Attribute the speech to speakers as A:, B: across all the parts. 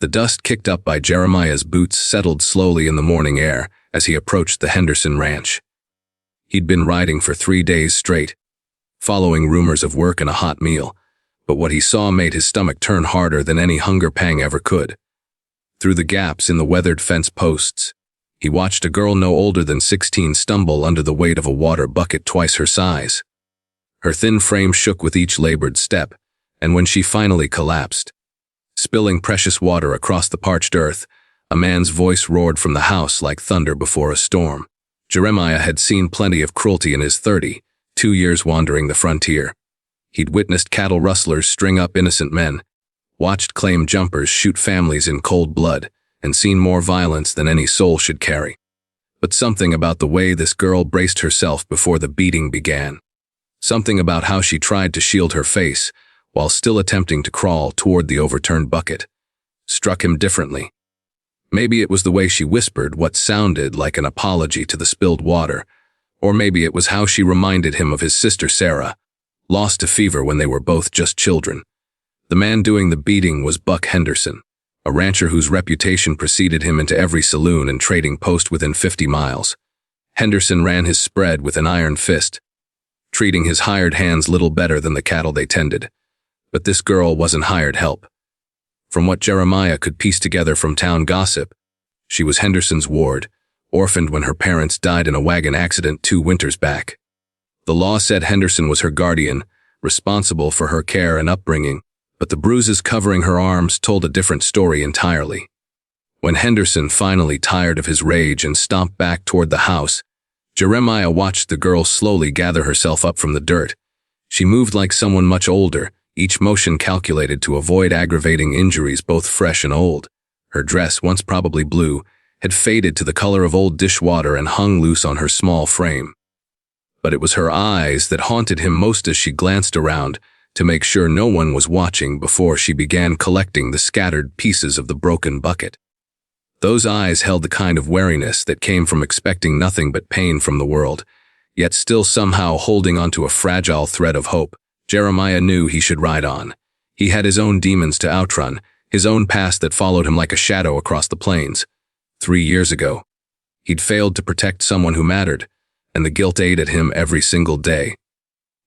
A: The dust kicked up by Jeremiah's boots settled slowly in the morning air as he approached the Henderson ranch. He'd been riding for 3 days straight, following rumors of work and a hot meal, but what he saw made his stomach turn harder than any hunger pang ever could. Through the gaps in the weathered fence posts, he watched a girl no older than 16 stumble under the weight of a water bucket twice her size. Her thin frame shook with each labored step, and when she finally collapsed, spilling precious water across the parched earth, a man's voice roared from the house like thunder before a storm. Jeremiah had seen plenty of cruelty in his 2 years wandering the frontier. He'd witnessed cattle rustlers string up innocent men, watched claim jumpers shoot families in cold blood, and seen more violence than any soul should carry. But something about the way this girl braced herself before the beating began, something about how she tried to shield her face while still attempting to crawl toward the overturned bucket, struck him differently. Maybe it was the way she whispered what sounded like an apology to the spilled water, or maybe it was how she reminded him of his sister Sarah, lost to fever when they were both just children. The man doing the beating was Buck Henderson, a rancher whose reputation preceded him into every saloon and trading post within 50 miles. Henderson ran his spread with an iron fist, treating his hired hands little better than the cattle they tended. But this girl wasn't hired help. From what Jeremiah could piece together from town gossip, she was Henderson's ward, orphaned when her parents died in a wagon accident 2 winters back. The law said Henderson was her guardian, responsible for her care and upbringing, but the bruises covering her arms told a different story entirely. When Henderson finally tired of his rage and stomped back toward the house, Jeremiah watched the girl slowly gather herself up from the dirt. She moved like someone much older, each motion calculated to avoid aggravating injuries both fresh and old. Her dress, once probably blue, had faded to the color of old dishwater and hung loose on her small frame. But it was her eyes that haunted him most as she glanced around to make sure no one was watching before she began collecting the scattered pieces of the broken bucket. Those eyes held the kind of wariness that came from expecting nothing but pain from the world, yet still somehow holding onto a fragile thread of hope. Jeremiah knew he should ride on. He had his own demons to outrun, his own past that followed him like a shadow across the plains. 3 years ago, he'd failed to protect someone who mattered, and the guilt ate at him every single day.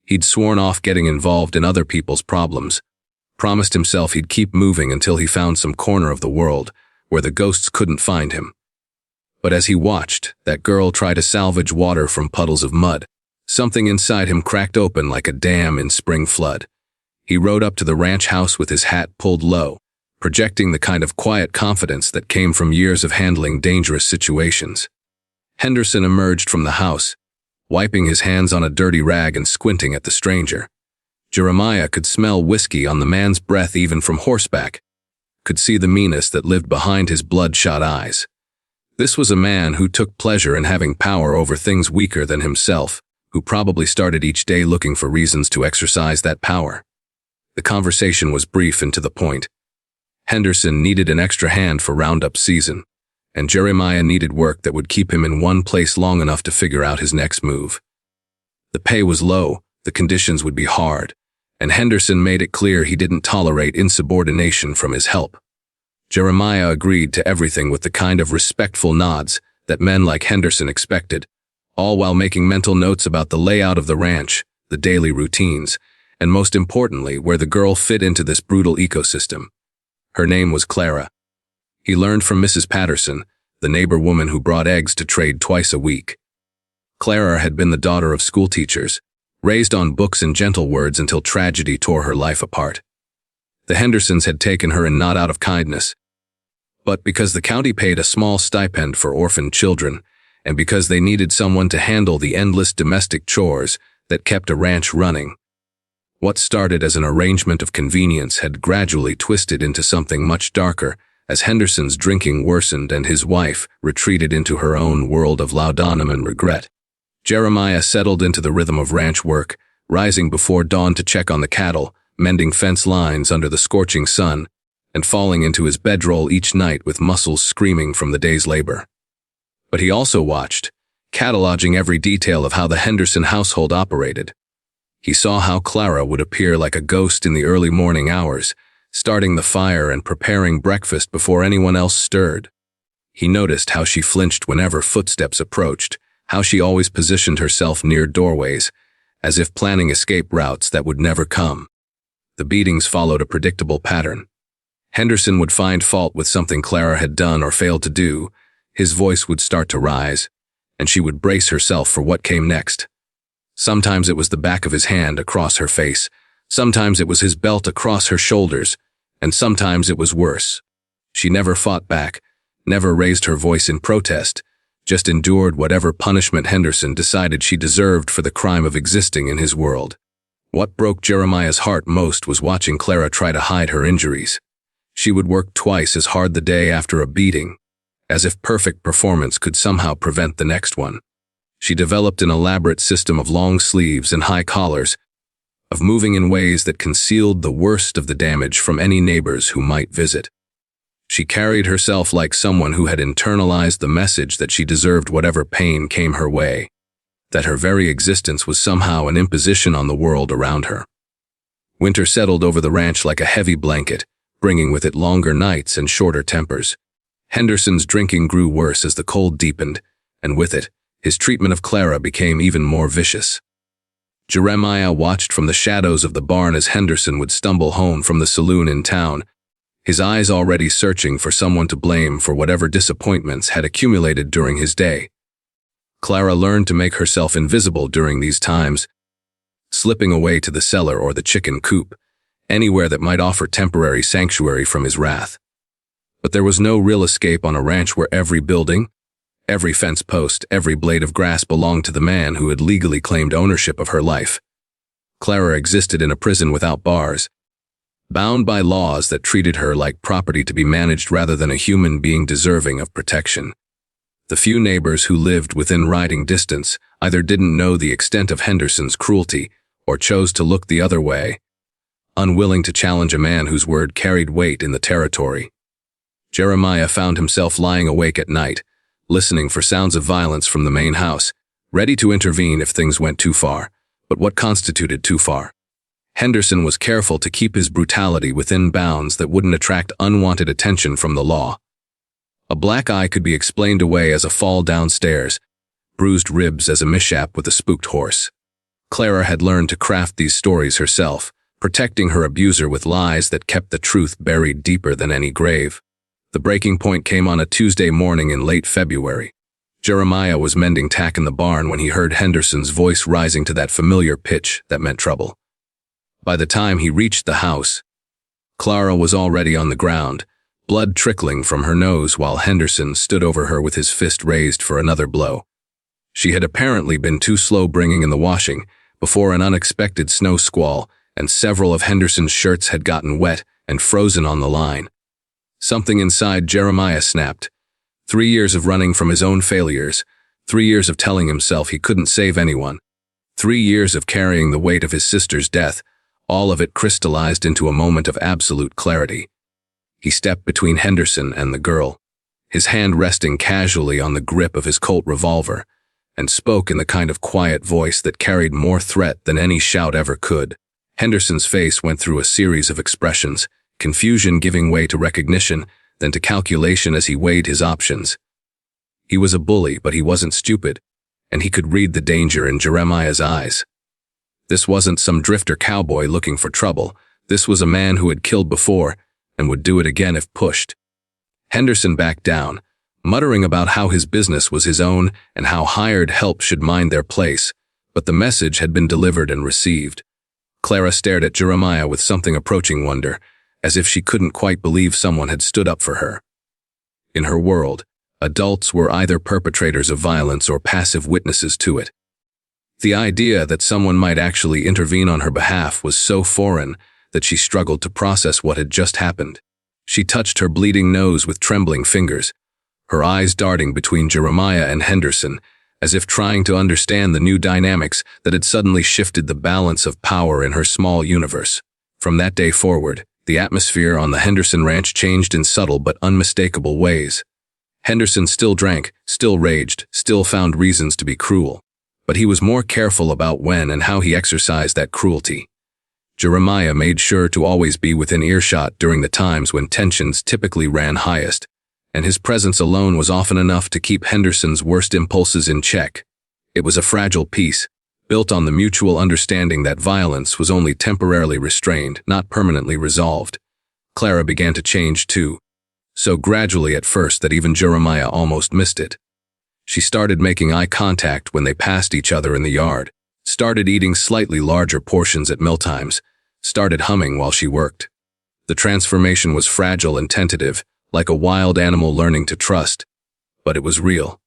A: He'd sworn off getting involved in other people's problems, promised himself he'd keep moving until he found some corner of the world where the ghosts couldn't find him. But as he watched that girl try to salvage water from puddles of mud, something inside him cracked open like a dam in spring flood. He rode up to the ranch house with his hat pulled low, projecting the kind of quiet confidence that came from years of handling dangerous situations. Henderson emerged from the house, wiping his hands on a dirty rag and squinting at the stranger. Jeremiah could smell whiskey on the man's breath even from horseback, could see the meanness that lived behind his bloodshot eyes. This was a man who took pleasure in having power over things weaker than himself, who probably started each day looking for reasons to exercise that power. The conversation was brief and to the point. Henderson needed an extra hand for roundup season, and Jeremiah needed work that would keep him in one place long enough to figure out his next move. The pay was low, the conditions would be hard, and Henderson made it clear he didn't tolerate insubordination from his help. Jeremiah agreed to everything with the kind of respectful nods that men like Henderson expected, all while making mental notes about the layout of the ranch, the daily routines, and most importantly, where the girl fit into this brutal ecosystem. Her name was Clara. He learned from Mrs. Patterson, the neighbor woman who brought eggs to trade twice a week. Clara had been the daughter of schoolteachers, raised on books and gentle words until tragedy tore her life apart. The Hendersons had taken her in not out of kindness, but because the county paid a small stipend for orphaned children, and because they needed someone to handle the endless domestic chores that kept a ranch running. What started as an arrangement of convenience had gradually twisted into something much darker as Henderson's drinking worsened and his wife retreated into her own world of laudanum and regret. Jeremiah settled into the rhythm of ranch work, rising before dawn to check on the cattle, mending fence lines under the scorching sun, and falling into his bedroll each night with muscles screaming from the day's labor. But he also watched, cataloging every detail of how the Henderson household operated. He saw how Clara would appear like a ghost in the early morning hours, starting the fire and preparing breakfast before anyone else stirred. He noticed how she flinched whenever footsteps approached, how she always positioned herself near doorways, as if planning escape routes that would never come. The beatings followed a predictable pattern. Henderson would find fault with something Clara had done or failed to do, his voice would start to rise, and she would brace herself for what came next. Sometimes it was the back of his hand across her face, sometimes it was his belt across her shoulders, and sometimes it was worse. She never fought back, never raised her voice in protest, just endured whatever punishment Henderson decided she deserved for the crime of existing in his world. What broke Jeremiah's heart most was watching Clara try to hide her injuries. She would work twice as hard the day after a beating, as if perfect performance could somehow prevent the next one. She developed an elaborate system of long sleeves and high collars, of moving in ways that concealed the worst of the damage from any neighbors who might visit. She carried herself like someone who had internalized the message that she deserved whatever pain came her way, that her very existence was somehow an imposition on the world around her. Winter settled over the ranch like a heavy blanket, bringing with it longer nights and shorter tempers. Henderson's drinking grew worse as the cold deepened, and with it, his treatment of Clara became even more vicious. Jeremiah watched from the shadows of the barn as Henderson would stumble home from the saloon in town, his eyes already searching for someone to blame for whatever disappointments had accumulated during his day. Clara learned to make herself invisible during these times, slipping away to the cellar or the chicken coop, anywhere that might offer temporary sanctuary from his wrath. But there was no real escape on a ranch where every building, every fence post, every blade of grass belonged to the man who had legally claimed ownership of her life. Clara existed in a prison without bars, bound by laws that treated her like property to be managed rather than a human being deserving of protection. The few neighbors who lived within riding distance either didn't know the extent of Henderson's cruelty or chose to look the other way, unwilling to challenge a man whose word carried weight in the territory. Jeremiah found himself lying awake at night, listening for sounds of violence from the main house, ready to intervene if things went too far. But what constituted too far? Henderson was careful to keep his brutality within bounds that wouldn't attract unwanted attention from the law. A black eye could be explained away as a fall downstairs, bruised ribs as a mishap with a spooked horse. Clara had learned to craft these stories herself, protecting her abuser with lies that kept the truth buried deeper than any grave. The breaking point came on a Tuesday morning in late February. Jeremiah was mending tack in the barn when he heard Henderson's voice rising to that familiar pitch that meant trouble. By the time he reached the house, Clara was already on the ground, blood trickling from her nose while Henderson stood over her with his fist raised for another blow. She had apparently been too slow bringing in the washing before an unexpected snow squall, and several of Henderson's shirts had gotten wet and frozen on the line. Something inside Jeremiah snapped. 3 years of running from his own failures, 3 years of telling himself he couldn't save anyone, 3 years of carrying the weight of his sister's death, all of it crystallized into a moment of absolute clarity. He stepped between Henderson and the girl, his hand resting casually on the grip of his Colt revolver, and spoke in the kind of quiet voice that carried more threat than any shout ever could. Henderson's face went through a series of expressions, confusion giving way to recognition, then to calculation as he weighed his options. He was a bully, but he wasn't stupid, and he could read the danger in Jeremiah's eyes. This wasn't some drifter cowboy looking for trouble. This was a man who had killed before and would do it again if pushed. Henderson backed down, muttering about how his business was his own and how hired help should mind their place, but the message had been delivered and received. Clara stared at Jeremiah with something approaching wonder, as if she couldn't quite believe someone had stood up for her. In her world, adults were either perpetrators of violence or passive witnesses to it. The idea that someone might actually intervene on her behalf was so foreign that she struggled to process what had just happened. She touched her bleeding nose with trembling fingers, her eyes darting between Jeremiah and Henderson, as if trying to understand the new dynamics that had suddenly shifted the balance of power in her small universe. From that day forward, the atmosphere on the Henderson ranch changed in subtle but unmistakable ways. Henderson still drank, still raged, still found reasons to be cruel, but he was more careful about when and how he exercised that cruelty. Jeremiah made sure to always be within earshot during the times when tensions typically ran highest, and his presence alone was often enough to keep Henderson's worst impulses in check. It was a fragile peace, built on the mutual understanding that violence was only temporarily restrained, not permanently resolved. Clara began to change too, so gradually at first that even Jeremiah almost missed it. She started making eye contact when they passed each other in the yard, started eating slightly larger portions at mealtimes, started humming while she worked. The transformation was fragile and tentative, like a wild animal learning to trust, but it was real.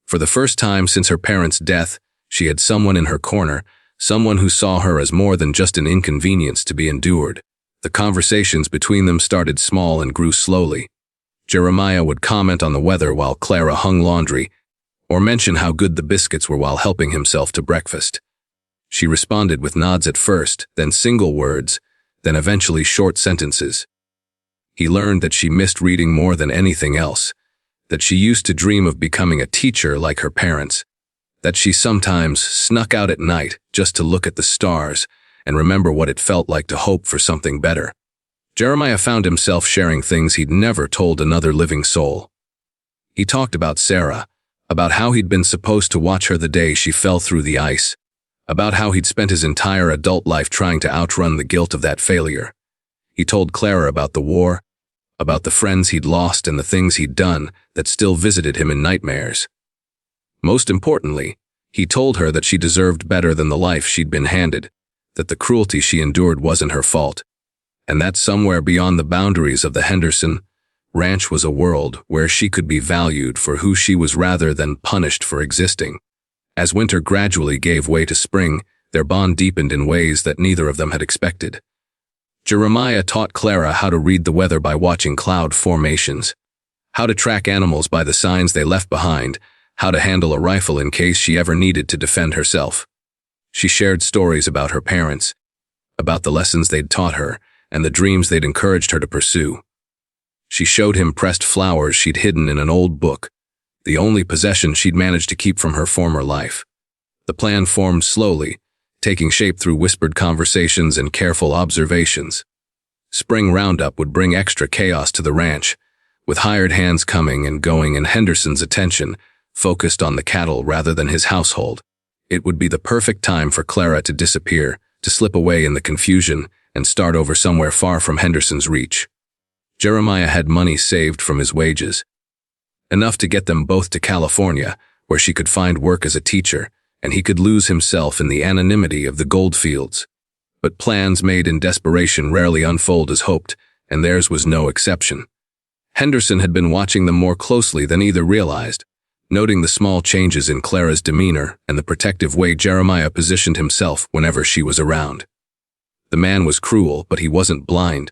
A: For the first time since her parents' death, she had someone in her corner, someone who saw her as more than just an inconvenience to be endured. The conversations between them started small and grew slowly. Jeremiah would comment on the weather while Clara hung laundry, or mention how good the biscuits were while helping himself to breakfast. She responded with nods at first, then single words, then eventually short sentences. He learned that she missed reading more than anything else, that she used to dream of becoming a teacher like her parents, that she sometimes snuck out at night just to look at the stars and remember what it felt like to hope for something better. Jeremiah found himself sharing things he'd never told another living soul. He talked about Sarah, about how he'd been supposed to watch her the day she fell through the ice, about how he'd spent his entire adult life trying to outrun the guilt of that failure. He told Clara about the war, about the friends he'd lost and the things he'd done that still visited him in nightmares. Most importantly, he told her that she deserved better than the life she'd been handed, that the cruelty she endured wasn't her fault, and that somewhere beyond the boundaries of the Henderson ranch was a world where she could be valued for who she was rather than punished for existing. As winter gradually gave way to spring, their bond deepened in ways that neither of them had expected. Jeremiah taught Clara how to read the weather by watching cloud formations, how to track animals by the signs they left behind, how to handle a rifle in case she ever needed to defend herself. She shared stories about her parents, about the lessons they'd taught her, and the dreams they'd encouraged her to pursue. She showed him pressed flowers she'd hidden in an old book, the only possession she'd managed to keep from her former life. The plan formed slowly, taking shape through whispered conversations and careful observations. Spring roundup would bring extra chaos to the ranch, with hired hands coming and going and Henderson's attention focused on the cattle rather than his household. It would be the perfect time for Clara to disappear, to slip away in the confusion and start over somewhere far from Henderson's reach. Jeremiah had money saved from his wages, enough to get them both to California, where she could find work as a teacher, and he could lose himself in the anonymity of the gold fields. But plans made in desperation rarely unfold as hoped, and theirs was no exception. Henderson had been watching them more closely than either realized, noting the small changes in Clara's demeanor and the protective way Jeremiah positioned himself whenever she was around. The man was cruel, but he wasn't blind,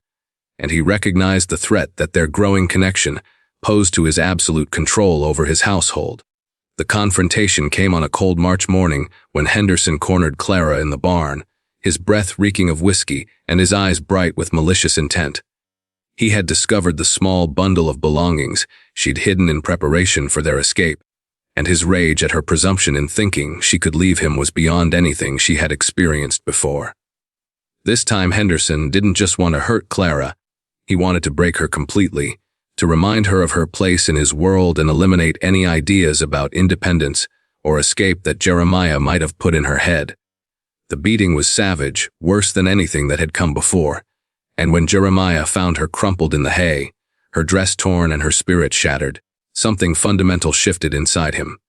A: and he recognized the threat that their growing connection posed to his absolute control over his household. The confrontation came on a cold March morning when Henderson cornered Clara in the barn, his breath reeking of whiskey and his eyes bright with malicious intent. He had discovered the small bundle of belongings she'd hidden in preparation for their escape, and his rage at her presumption in thinking she could leave him was beyond anything she had experienced before. This time Henderson didn't just want to hurt Clara, he wanted to break her completely, to remind her of her place in his world and eliminate any ideas about independence or escape that Jeremiah might have put in her head. The beating was savage, worse than anything that had come before, and when Jeremiah found her crumpled in the hay, her dress torn and her spirit shattered, something fundamental shifted inside him.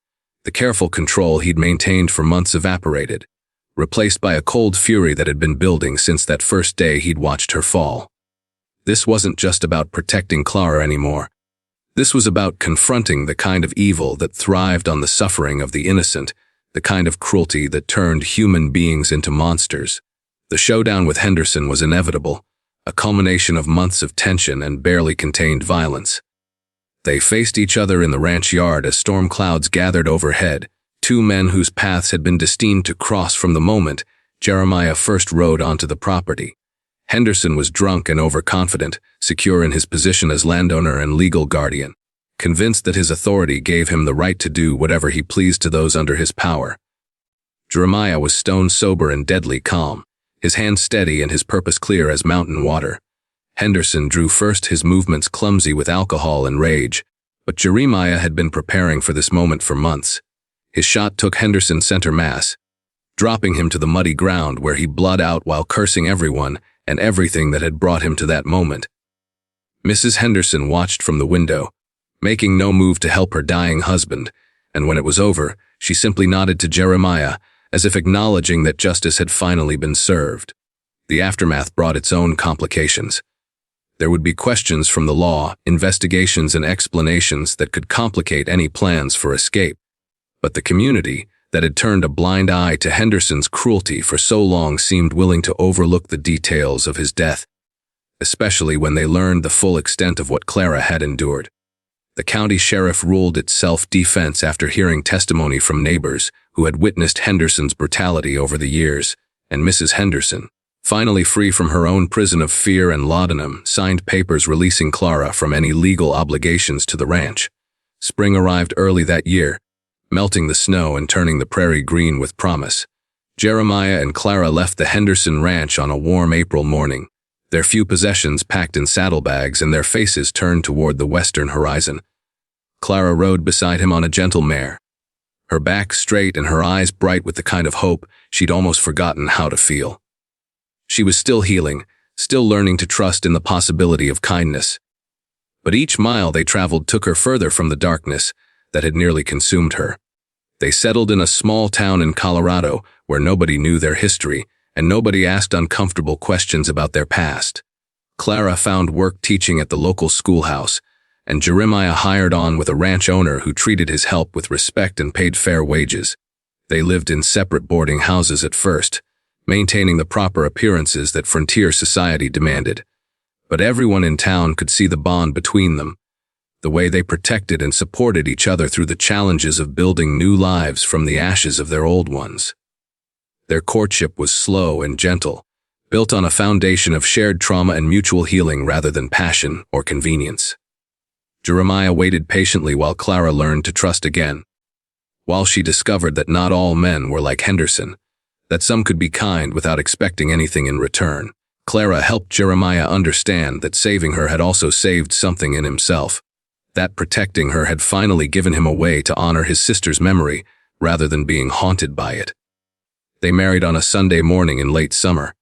A: The careful control he'd maintained for months evaporated, replaced by a cold fury that had been building since that first day he'd watched her fall. This wasn't just about protecting Clara anymore. This was about confronting the kind of evil that thrived on the suffering of the innocent, the kind of cruelty that turned human beings into monsters. The showdown with Henderson was inevitable, a culmination of months of tension and barely contained violence. They faced each other in the ranch yard as storm clouds gathered overhead, two men whose paths had been destined to cross from the moment Jeremiah first rode onto the property. Henderson was drunk and overconfident, secure in his position as landowner and legal guardian, convinced that his authority gave him the right to do whatever he pleased to those under his power. Jeremiah was stone sober and deadly calm, his hand steady and his purpose clear as mountain water. Henderson drew first, his movements clumsy with alcohol and rage, but Jeremiah had been preparing for this moment for months. His shot took Henderson center mass, dropping him to the muddy ground where he bled out while cursing everyone and everything that had brought him to that moment. Mrs. Henderson watched from the window, making no move to help her dying husband, and when it was over, she simply nodded to Jeremiah, as if acknowledging that justice had finally been served. The aftermath brought its own complications. There would be questions from the law, investigations and explanations that could complicate any plans for escape. But the community, that had turned a blind eye to Henderson's cruelty for so long, seemed willing to overlook the details of his death, especially when they learned the full extent of what Clara had endured. The county sheriff ruled it self-defense after hearing testimony from neighbors who had witnessed Henderson's brutality over the years, and Mrs. Henderson, finally free from her own prison of fear and laudanum, signed papers releasing Clara from any legal obligations to the ranch. Spring arrived early that year, melting the snow and turning the prairie green with promise. Jeremiah and Clara left the Henderson ranch on a warm April morning, their few possessions packed in saddlebags and their faces turned toward the western horizon. Clara rode beside him on a gentle mare, her back straight and her eyes bright with the kind of hope she'd almost forgotten how to feel. She was still healing, still learning to trust in the possibility of kindness. But each mile they traveled took her further from the darkness that had nearly consumed her. They settled in a small town in Colorado where nobody knew their history, and nobody asked uncomfortable questions about their past. Clara found work teaching at the local schoolhouse, and Jeremiah hired on with a ranch owner who treated his help with respect and paid fair wages. They lived in separate boarding houses at first, maintaining the proper appearances that frontier society demanded. But everyone in town could see the bond between them, the way they protected and supported each other through the challenges of building new lives from the ashes of their old ones. Their courtship was slow and gentle, built on a foundation of shared trauma and mutual healing rather than passion or convenience. Jeremiah waited patiently while Clara learned to trust again. While she discovered that not all men were like Henderson, that some could be kind without expecting anything in return, Clara helped Jeremiah understand that saving her had also saved something in himself, that protecting her had finally given him a way to honor his sister's memory rather than being haunted by it. They married on a Sunday morning in late summer,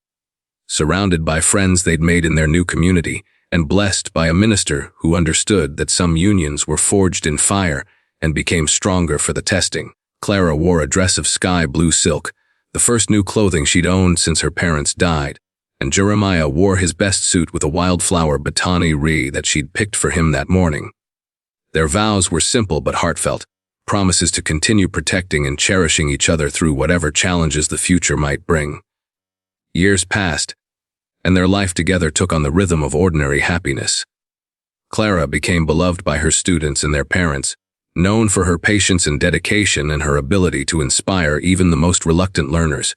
A: surrounded by friends they'd made in their new community, and blessed by a minister who understood that some unions were forged in fire and became stronger for the testing. Clara wore a dress of sky blue silk, the first new clothing she'd owned since her parents died, and Jeremiah wore his best suit with a wildflower batani wreath that she'd picked for him that morning. Their vows were simple but heartfelt, promises to continue protecting and cherishing each other through whatever challenges the future might bring. Years passed, and their life together took on the rhythm of ordinary happiness. Clara became beloved by her students and their parents, known for her patience and dedication and her ability to inspire even the most reluctant learners.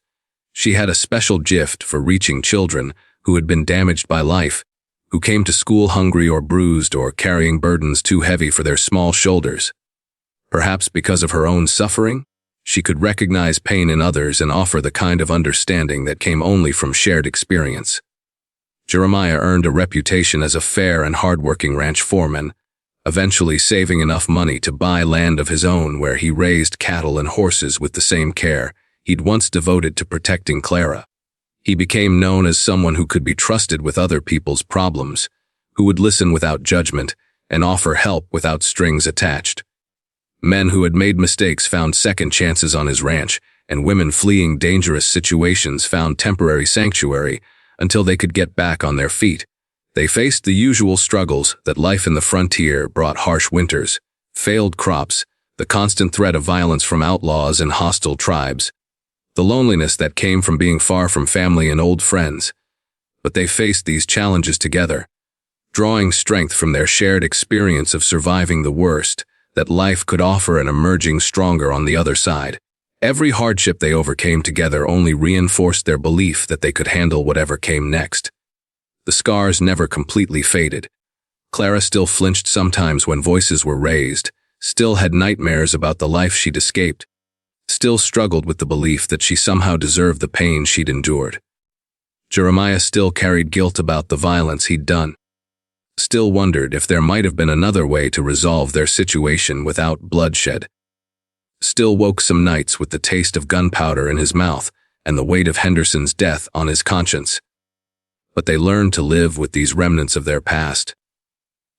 A: She had a special gift for reaching children who had been damaged by life, who came to school hungry or bruised or carrying burdens too heavy for their small shoulders. Perhaps because of her own suffering, she could recognize pain in others and offer the kind of understanding that came only from shared experience. Jeremiah earned a reputation as a fair and hardworking ranch foreman, eventually saving enough money to buy land of his own where he raised cattle and horses with the same care he'd once devoted to protecting Clara. He became known as someone who could be trusted with other people's problems, who would listen without judgment and offer help without strings attached. Men who had made mistakes found second chances on his ranch, and women fleeing dangerous situations found temporary sanctuary until they could get back on their feet. They faced the usual struggles that life in the frontier brought: harsh winters, failed crops, the constant threat of violence from outlaws and hostile tribes, the loneliness that came from being far from family and old friends. But they faced these challenges together, drawing strength from their shared experience of surviving the worst that life could offer and emerging stronger on the other side. Every hardship they overcame together only reinforced their belief that they could handle whatever came next. The scars never completely faded. Clara still flinched sometimes when voices were raised, still had nightmares about the life she'd escaped, still struggled with the belief that she somehow deserved the pain she'd endured. Jeremiah still carried guilt about the violence he'd done. Still wondered if there might have been another way to resolve their situation without bloodshed. Still woke some nights with the taste of gunpowder in his mouth and the weight of Henderson's death on his conscience. But they learned to live with these remnants of their past,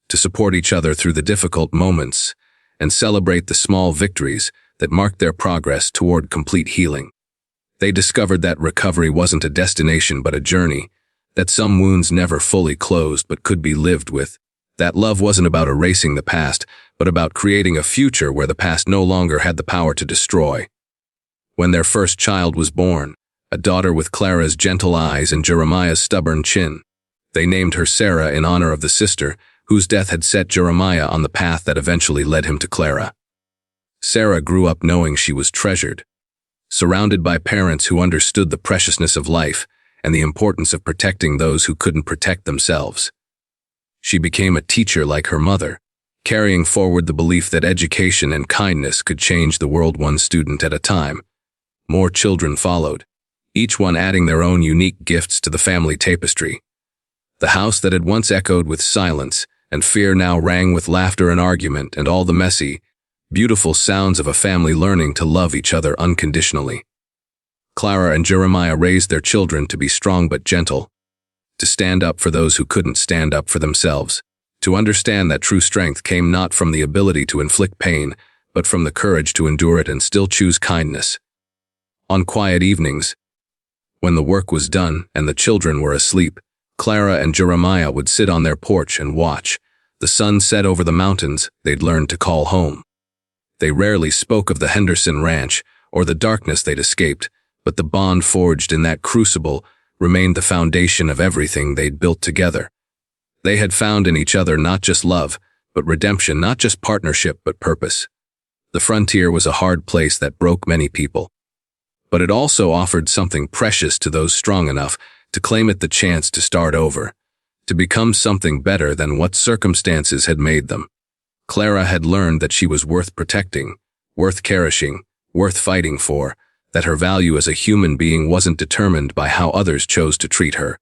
A: to support each other through the difficult moments and celebrate the small victories that marked their progress toward complete healing. They discovered that recovery wasn't a destination but a journey, that some wounds never fully closed but could be lived with, that love wasn't about erasing the past, but about creating a future where the past no longer had the power to destroy. When their first child was born, a daughter with Clara's gentle eyes and Jeremiah's stubborn chin, they named her Sarah in honor of the sister whose death had set Jeremiah on the path that eventually led him to Clara. Sarah grew up knowing she was treasured, surrounded by parents who understood the preciousness of life and the importance of protecting those who couldn't protect themselves. She became a teacher like her mother, carrying forward the belief that education and kindness could change the world one student at a time. More children followed, each one adding their own unique gifts to the family tapestry. The house that had once echoed with silence and fear now rang with laughter and argument and all the messy, beautiful sounds of a family learning to love each other unconditionally. Clara and Jeremiah raised their children to be strong but gentle, to stand up for those who couldn't stand up for themselves, to understand that true strength came not from the ability to inflict pain, but from the courage to endure it and still choose kindness. On quiet evenings, when the work was done and the children were asleep, Clara and Jeremiah would sit on their porch and watch the sun set over the mountains they'd learned to call home. They rarely spoke of the Henderson Ranch or the darkness they'd escaped, but the bond forged in that crucible remained the foundation of everything they'd built together. They had found in each other not just love, but redemption, not just partnership, but purpose. The frontier was a hard place that broke many people, but it also offered something precious to those strong enough to claim it, the chance to start over, to become something better than what circumstances had made them. Clara had learned that she was worth protecting, worth cherishing, worth fighting for, that her value as a human being wasn't determined by how others chose to treat her.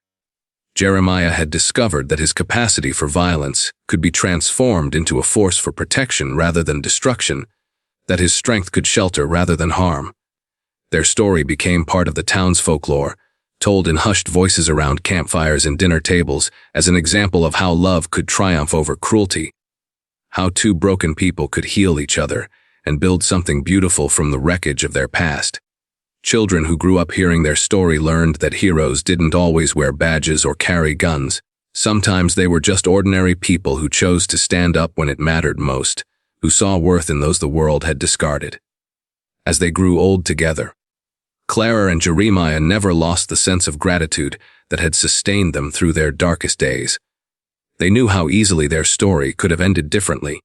A: Jeremiah had discovered that his capacity for violence could be transformed into a force for protection rather than destruction, that his strength could shelter rather than harm. Their story became part of the town's folklore, told in hushed voices around campfires and dinner tables as an example of how love could triumph over cruelty, how two broken people could heal each other and build something beautiful from the wreckage of their past. Children who grew up hearing their story learned that heroes didn't always wear badges or carry guns. Sometimes they were just ordinary people who chose to stand up when it mattered most, who saw worth in those the world had discarded. As they grew old together, Clara and Jeremiah never lost the sense of gratitude that had sustained them through their darkest days. They knew how easily their story could have ended differently.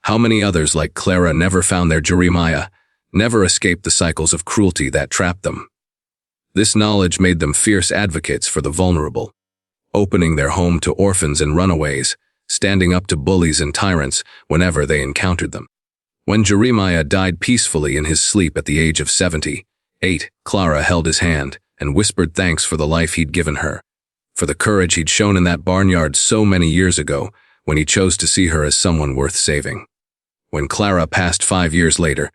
A: How many others like Clara never found their Jeremiah, never escaped the cycles of cruelty that trapped them. This knowledge made them fierce advocates for the vulnerable, opening their home to orphans and runaways, standing up to bullies and tyrants whenever they encountered them. When Jeremiah died peacefully in his sleep at the age of 78, Clara held his hand and whispered thanks for the life he'd given her, for the courage he'd shown in that barnyard so many years ago when he chose to see her as someone worth saving. When Clara passed 5 years later,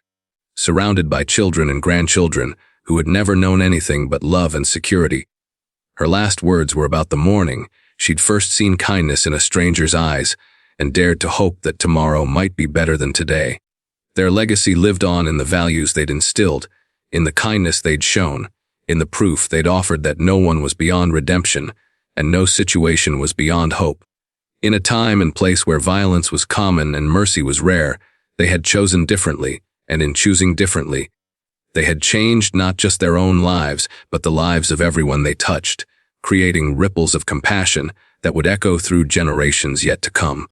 A: surrounded by children and grandchildren who had never known anything but love and security, her last words were about the morning she'd first seen kindness in a stranger's eyes and dared to hope that tomorrow might be better than today. Their legacy lived on in the values they'd instilled, in the kindness they'd shown, in the proof they'd offered that no one was beyond redemption and no situation was beyond hope. In a time and place where violence was common and mercy was rare, they had chosen differently, and in choosing differently, they had changed not just their own lives, but the lives of everyone they touched, creating ripples of compassion that would echo through generations yet to come.